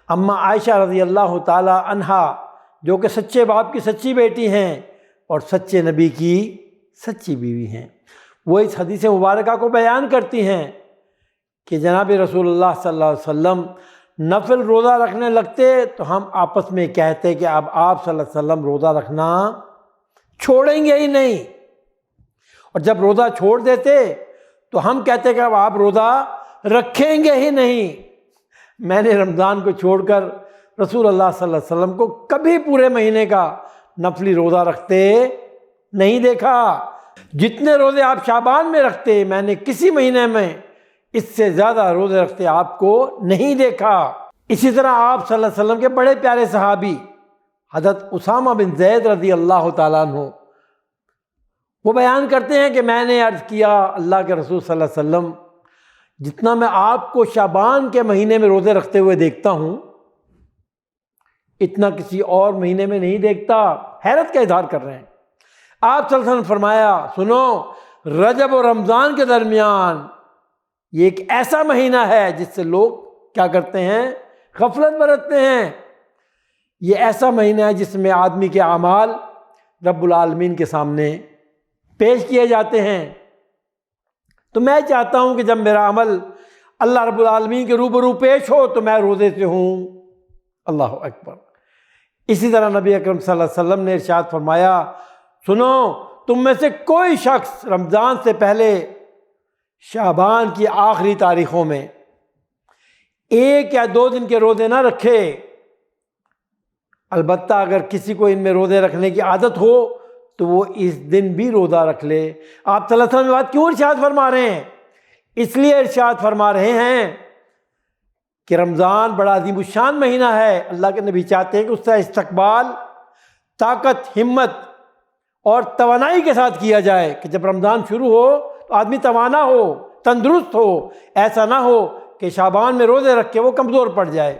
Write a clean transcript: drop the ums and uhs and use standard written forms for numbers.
اماں عائشہ رضی اللہ تعالی عنہا جو کہ سچے باپ کی سچی بیٹی ہیں اور سچے نبی کی سچی بیوی ہیں، وہ اس حدیث مبارکہ کو بیان کرتی ہیں کہ جناب رسول اللہ صلی اللہ علیہ وسلم نفل روزہ رکھنے لگتے تو ہم آپس میں کہتے کہ اب آپ صلی اللہ علیہ وسلم روزہ رکھنا چھوڑیں گے ہی نہیں، اور جب روزہ چھوڑ دیتے تو ہم کہتے کہ اب آپ روزہ رکھیں گے ہی نہیں۔ میں نے رمضان کو چھوڑ کر رسول اللہ صلی اللہ علیہ وسلم کو کبھی پورے مہینے کا نفلی روزہ رکھتے نہیں دیکھا۔ جتنے روزے آپ شعبان میں رکھتے میں نے کسی مہینے میں اس سے زیادہ روزے رکھتے آپ کو نہیں دیکھا۔ اسی طرح آپ صلی اللہ علیہ وسلم کے بڑے پیارے صحابی حضرت اسامہ بن زید رضی اللہ تعالیٰ عنہ وہ بیان کرتے ہیں کہ میں نے عرض کیا اللہ کے رسول صلی اللہ علیہ وسلم جتنا میں آپ کو شعبان کے مہینے میں روزے رکھتے ہوئے دیکھتا ہوں اتنا کسی اور مہینے میں نہیں دیکھتا۔ حیرت کا اظہار کر رہے ہیں۔ آپ صلی اللہ علیہ وسلم نے فرمایا سنو، رجب اور رمضان کے درمیان یہ ایک ایسا مہینہ ہے جس سے لوگ کیا کرتے ہیں؟ غفلت برتتے ہیں۔ یہ ایسا مہینہ ہے جس میں آدمی کے اعمال رب العالمین کے سامنے پیش کیے جاتے ہیں۔ تو میں چاہتا ہوں کہ جب میرا عمل اللہ رب العالمین کے روبرو پیش ہو تو میں روزے سے ہوں۔ اللہ اکبر۔ اسی طرح نبی اکرم صلی اللہ علیہ وسلم نے ارشاد فرمایا سنو، تم میں سے کوئی شخص رمضان سے پہلے شعبان کی آخری تاریخوں میں 1 یا 2 دن کے روزے نہ رکھے، البتہ اگر کسی کو ان میں روزے رکھنے کی عادت ہو تو وہ اس دن بھی روزہ رکھ لے۔ آپ صلی اللہ علیہ وسلم بات کیوں ارشاد فرما رہے ہیں؟ اس لیے ارشاد فرما رہے ہیں کہ رمضان بڑا عظیم الشان مہینہ ہے۔ اللہ کے نبی چاہتے ہیں کہ اس کا استقبال طاقت، ہمت اور توانائی کے ساتھ کیا جائے کہ جب رمضان شروع ہو تو آدمی توانا ہو، تندرست ہو، ایسا نہ ہو کہ شعبان میں روزے رکھ کے وہ کمزور پڑ جائے۔